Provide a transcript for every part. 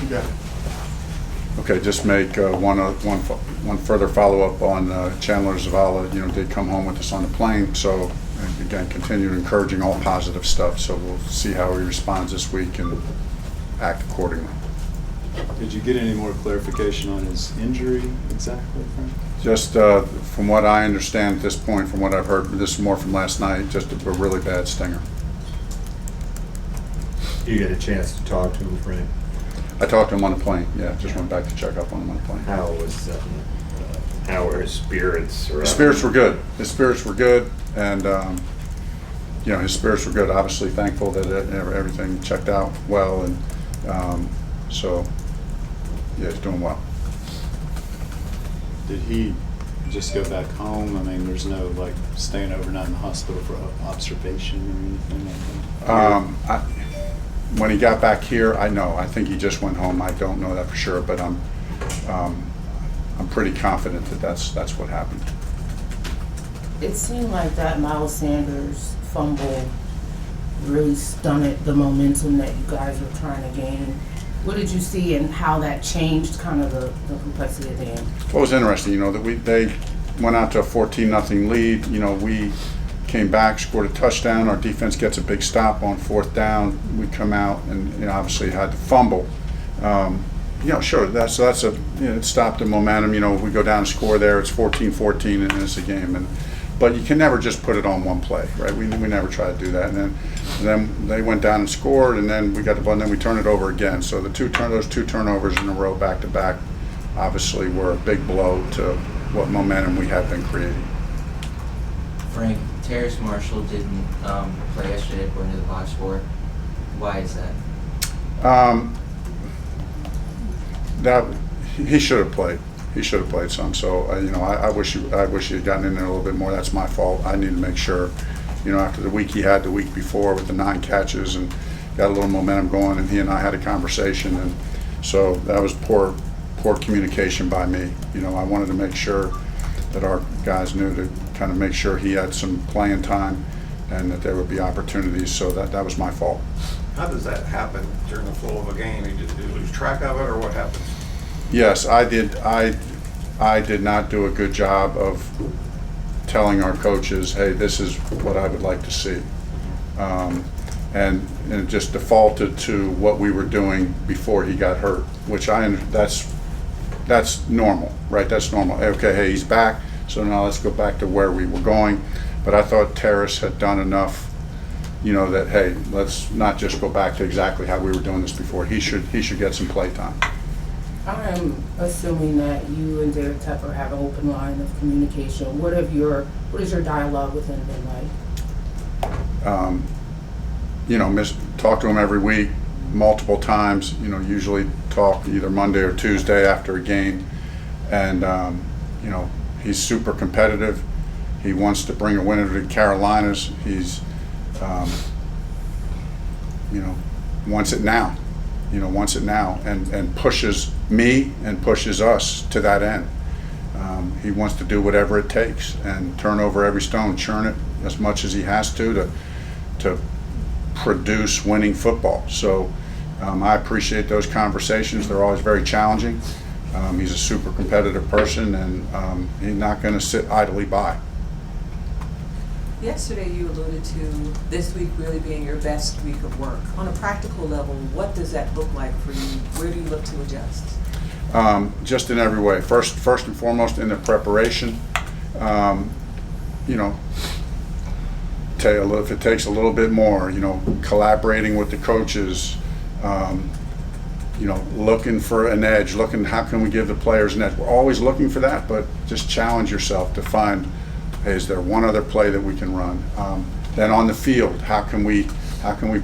Yeah. Okay, just make one further follow-up on Chandler Zavala. Did come home with us on the plane. So, and again, continue encouraging all positive stuff. So we'll see how he responds this week and act accordingly. Did you get any more clarification on his injury exactly, Frank? Just from what I understand at this point, from what I've heard, this is more from last night, just a really bad stinger. You get a chance to talk to him, Frank? I talked to him on the plane. Yeah, just went back to check up on him on the plane. How were his spirits? His spirits were good. His spirits were good, and his spirits were good. Obviously, thankful that everything checked out well, and so yeah, he's doing well. Did he just go back home? I mean, there's no like staying overnight in the hospital for observation or anything like that? When he got back here, I think he just went home. I don't know that for sure, but I'm pretty confident that that's what happened. It seemed like that Miles Sanders fumble really stunted the momentum that you guys were trying to gain. What did you see and how that changed kind of the complexity of the game? What was interesting, that they went out to a 14-0 lead. We came back, scored a touchdown. Our defense gets a big stop on 4th down. We come out and obviously had to fumble. Sure, it stopped the momentum. We go down and score there. It's 14-14 and it's a game. But you can never just put it on one play, right? We never try to do that. And then they went down and scored, and then we got the ball, and then we turned it over again. So those two turnovers in a row, back to back, obviously were a big blow to what momentum we have been creating. Frank, Terrace Marshall didn't play yesterday according to the box score. Why is that? That he should have played. He should have played some. So I wish he had gotten in there a little bit more. That's my fault. I need to make sure. After the week he had the week before with the 9 catches and got a little momentum going, and he and I had a conversation, and so that was poor communication by me. I wanted to make sure that our guys knew to kind of make sure he had some playing time and that there would be opportunities. So that was my fault. How does that happen during the flow of a game? Did you lose track of it, or what happens? Yes, I did. I did not do a good job of telling our coaches, hey, this is what I would like to see. And it just defaulted to what we were doing before he got hurt, which that's normal, right? That's normal. Okay, hey, he's back, so now let's go back to where we were going. But I thought Terrace had done enough, that, hey, let's not just go back to exactly how we were doing this before. He should get some play time. I'm assuming that you and David Tepper have an open line of communication. What is your dialogue with him been like? Talk to him every week, multiple times. Usually talk either Monday or Tuesday after a game, and he's super competitive. He wants to bring a winner to the Carolinas. He's wants it now. Wants it now, and pushes me and pushes us to that end. He wants to do whatever it takes and turn over every stone, churn it as much as he has to produce winning football. So I appreciate those conversations. They're always very challenging. He's a super competitive person, and he's not going to sit idly by. Yesterday you alluded to this week really being your best week of work. On a practical level, what does that look like for you? Where do you look to adjust? Just in every way. First and foremost in the preparation. If it takes a little bit more, collaborating with the coaches, looking for an edge, how can we give the players an edge? We're always looking for that, but just challenge yourself to find, hey, is there one other play that we can run? Then on the field, how can we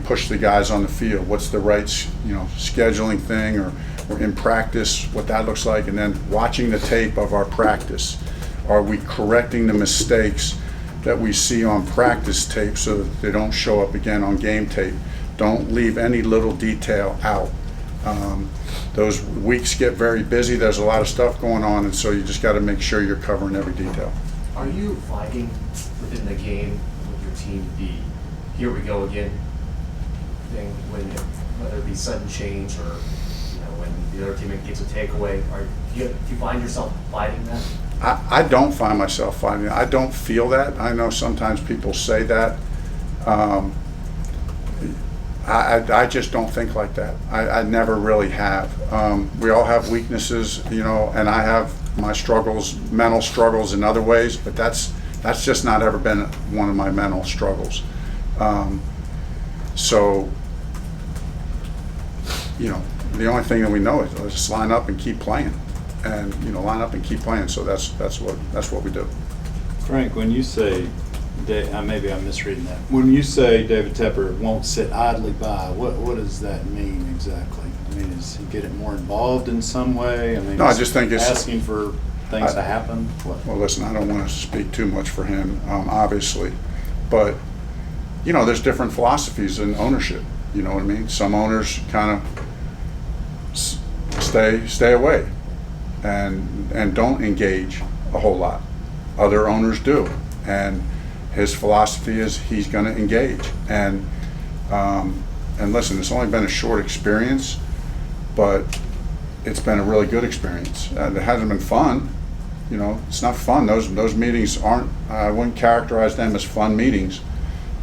push the guys on the field? What's the right, scheduling thing, or in practice, what that looks like, and then watching the tape of our practice. Are we correcting the mistakes that we see on practice tape so that they don't show up again on game tape? Don't leave any little detail out. Those weeks get very busy. There's a lot of stuff going on, and so you just got to make sure you're covering every detail. Are you finding within the game with your team the here we go again thing, whether it be sudden change or when when the other teammate gets a takeaway? Do you find yourself fighting that? I don't find myself fighting it. I don't feel that. I know sometimes people say that. I just don't think like that. I never really have. We all have weaknesses, you know, and I have my struggles, mental struggles in other ways, but that's just not ever been one of my mental struggles. So, you know, the only thing that we know is just line up and keep playing, and you know, line up and keep playing. So that's what we do. Frank, when you say, maybe I'm misreading that. When you say David Tepper won't sit idly by, what does that mean exactly? I mean, is he getting more involved in some way? I mean, No, I just think it's asking for things to happen. What? Well, listen, I don't want to speak too much for him, obviously, but you know, there's different philosophies in ownership. You know what I mean? Some owners kind of stay away and don't engage a whole lot. Other owners do, and his philosophy is he's going to engage. And listen, it's only been a short experience, but it's been a really good experience. It hasn't been fun. You know, it's not fun. Those meetings aren't. I wouldn't characterize them as fun meetings.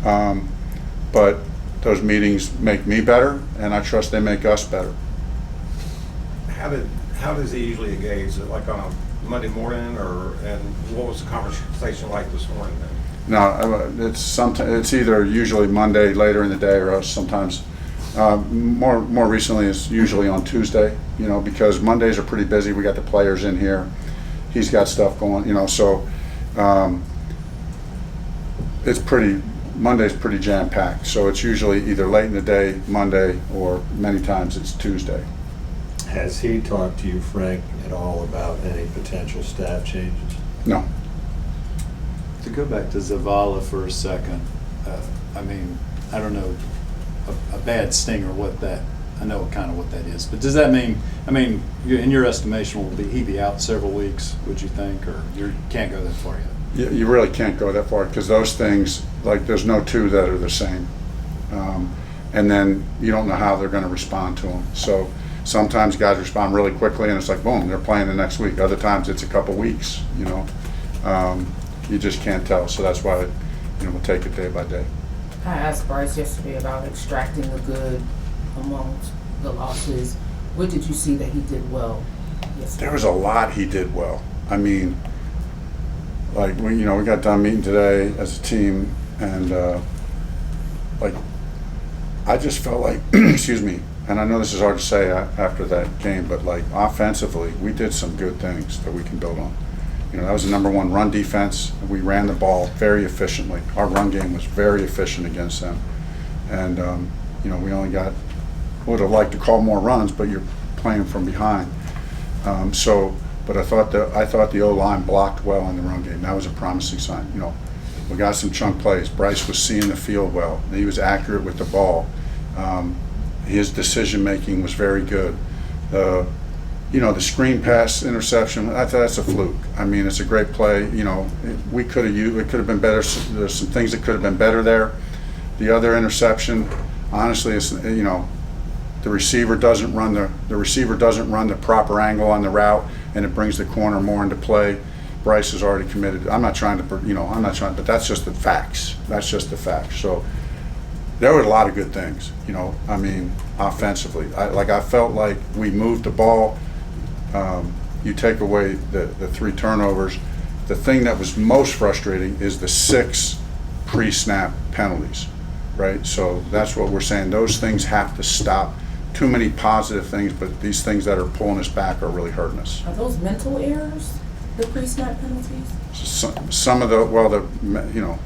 But those meetings make me better, and I trust they make us better. How does he usually engage? Is it like on a Monday morning, and what was the conversation like this morning then? No, it's either usually Monday later in the day, or else sometimes more recently it's usually on Tuesday. You know, because Mondays are pretty busy. We got the players in here. He's got stuff going. You know, so Monday's pretty jam packed. So it's usually either late in the day, Monday, or many times it's Tuesday. Has he talked to you, Frank, at all about any potential staff changes? No. To go back to Zavala for a second, I mean, I don't know a bad stinger I know kind of what that is, but does that mean, in your estimation, will he be out several weeks, would you think, or you can't go that far yet? You really can't go that far, because those things, like, there's no two that are the same. And then you don't know how they're going to respond to them. So sometimes guys respond really quickly, and it's like, boom, they're playing the next week. Other times it's a couple weeks, you know. You just can't tell. So that's why, you know, we'll take it day by day. I asked Bryce yesterday about extracting the good amongst the losses. What did you see that he did well yesterday? There was a lot he did well. I mean, like, we got done meeting today as a team, and like, I just felt like, excuse me, and I know this is hard to say after that game, but like, offensively, we did some good things that we can build on. You know, that was the number one run defense. We ran the ball very efficiently. Our run game was very efficient against them, and you know, we only would have liked to call more runs, but you're playing from behind. But I thought the O-line blocked well in the run game. That was a promising sign. You know, we got some chunk plays. Bryce was seeing the field well. He was accurate with the ball. His decision making was very good. You know, the screen pass interception, that's a fluke. I mean, it's a great play. You know, it could have been better. There's some things that could have been better there. The other interception, honestly, it's, you know, the receiver doesn't run the proper angle on the route, and it brings the corner more into play. Bryce is already committed. But that's just the facts. That's just the facts. So there were a lot of good things, you know. I mean, offensively, I felt like we moved the ball. You take away the 3 turnovers. The thing that was most frustrating is the 6 pre-snap penalties, right? So that's what we're saying. Those things have to stop. Too many positive things, but these things that are pulling us back are really hurting us. Are those mental errors, the pre-snap penalties? Some of you know,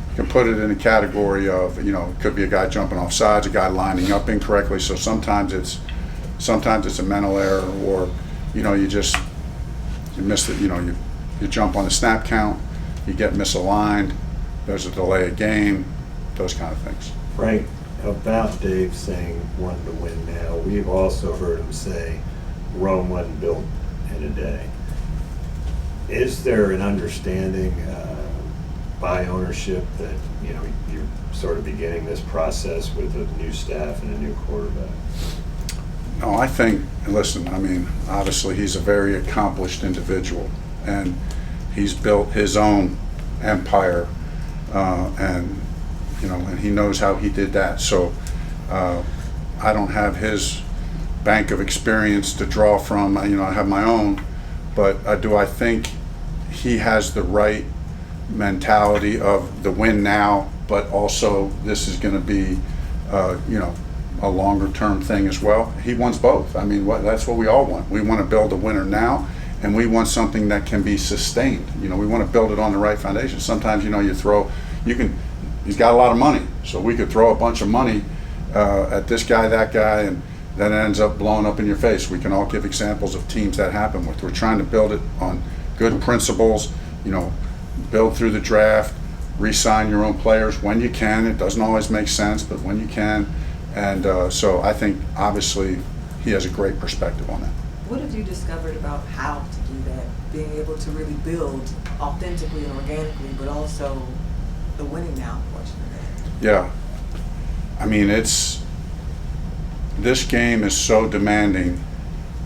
you can put it in a category of, you know, it could be a guy jumping off sides, a guy lining up incorrectly. So sometimes it's a mental error, or, you know, you miss it. You know, you jump on the snap count, you get misaligned. There's a delay of game, those kind of things. Frank, about Dave saying run to win now, we've also heard him say Rome wasn't built in a day. Is there an understanding by ownership that, you know, you're sort of beginning this process with a new staff and a new quarterback? Oh, I think, listen, I mean, obviously he's a very accomplished individual, and he's built his own empire, and and he knows how he did that. So I don't have his bank of experience to draw from. I have my own, but do I think he has the right mentality of the win now, but also this is going to be, a longer term thing as well. He wants both. I mean, that's what we all want. We want to build a winner now, and we want something that can be sustained. We want to build it on the right foundation. Sometimes, he's got a lot of money, so we could throw a bunch of money at this guy, that guy, and then it ends up blowing up in your face. We can all give examples of teams that happen with. We're trying to build it on good principles, build through the draft, re-sign your own players when you can. It doesn't always make sense, but when you can. And so I think, obviously, he has a great perspective on that. What have you discovered about how to do that? Being able to really build authentically and organically, but also the winning now portion of that? Yeah. I mean, this game is so demanding,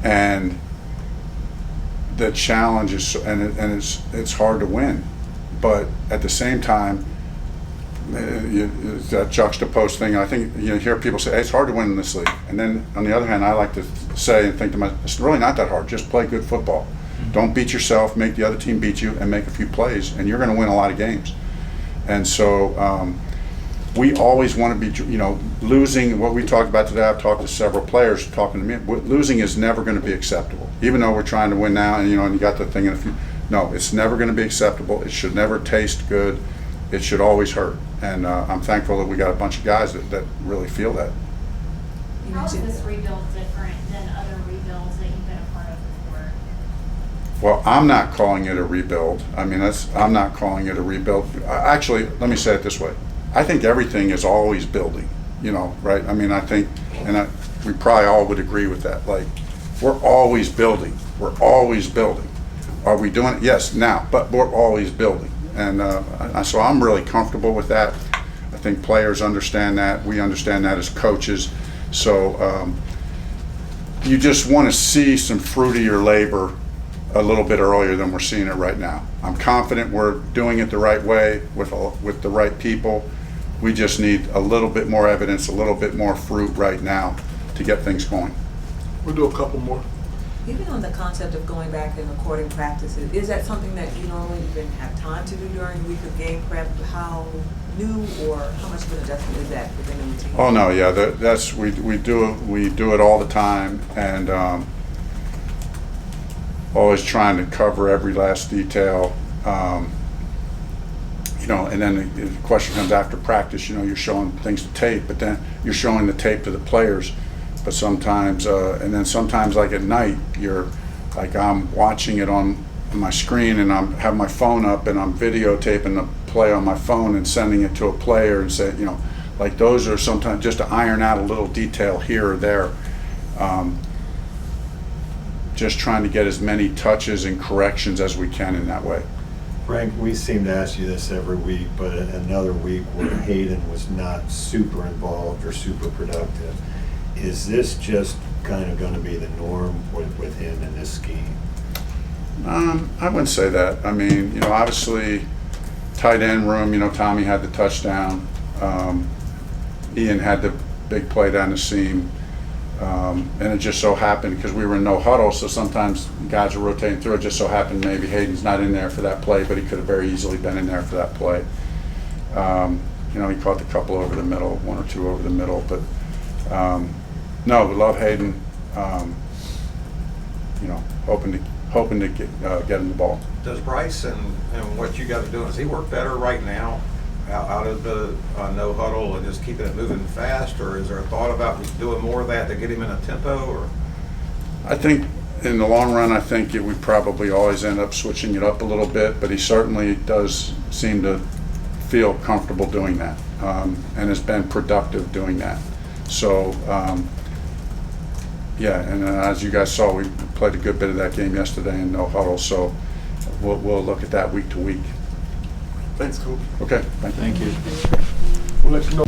and the challenge is, it's hard to win. But at the same time, it's that juxtaposed thing. I think you hear people say, hey, it's hard to win in this league. And then on the other hand, I like to say and think to myself, it's really not that hard. Just play good football. Don't beat yourself, make the other team beat you, and make a few plays, and you're going to win a lot of games. And so we always want to be, losing. What we talked about today, I've talked to several players talking to me. Losing is never going to be acceptable, even though we're trying to win now. And and you got the thing in a few. No, it's never going to be acceptable. It should never taste good. It should always hurt. And I'm thankful that we got a bunch of guys that really feel that. How is this rebuild different than other rebuilds that you've been a part of before? Well, I'm not calling it a rebuild. I mean, I'm not calling it a rebuild. Actually, let me say it this way. I think everything is always building, right? I mean, I think, and we probably all would agree with that. Like, we're always building. We're always building. Are we doing it? Yes, now, but we're always building. And so I'm really comfortable with that. I think players understand that. We understand that as coaches. So you just want to see some fruit of your labor a little bit earlier than we're seeing it right now. I'm confident we're doing it the right way with the right people. We just need a little bit more evidence, a little bit more fruit right now to get things going. We'll do a couple more. Even on the concept of going back and recording practices, is that something that you normally even have time to do during the week of game prep? How new or how much of an adjustment is that within the routine? Oh no, yeah, that's we do it all the time, and always trying to cover every last detail. And then the question comes after practice. You're showing things to tape, but then you're showing the tape to the players. But sometimes, and then sometimes, like at night, I'm watching it on my screen, and I'm have my phone up, and I'm videotaping the play on my phone and sending it to a player and say, like those are sometimes just to iron out a little detail here or there. Just trying to get as many touches and corrections as we can in that way. Frank, we seem to ask you this every week, but another week where Hayden was not super involved or super productive. Is this just kind of going to be the norm with him in this scheme? I wouldn't say that. I mean, obviously, tight end room, Tommy had the touchdown. Ian had the big play down the seam. And it just so happened, because we were in no huddle, so sometimes guys are rotating through. It just so happened maybe Hayden's not in there for that play, but he could have very easily been in there for that play. He caught the couple over the middle, one or two over the middle, but no, we love Hayden. Hoping to get him the ball. Does Bryce and what you guys are doing, does he work better right now out of the no huddle and just keeping it moving fast, or is there a thought about doing more of that to get him in a tempo? Or I think in the long run, I think we probably always end up switching it up a little bit, but he certainly does seem to feel comfortable doing that, and has been productive doing that. So, yeah, and as you guys saw, we played a good bit of that game yesterday in no huddle, so we'll look at that week to week. Thanks, Coach. Okay, Thank you. We'll let you know.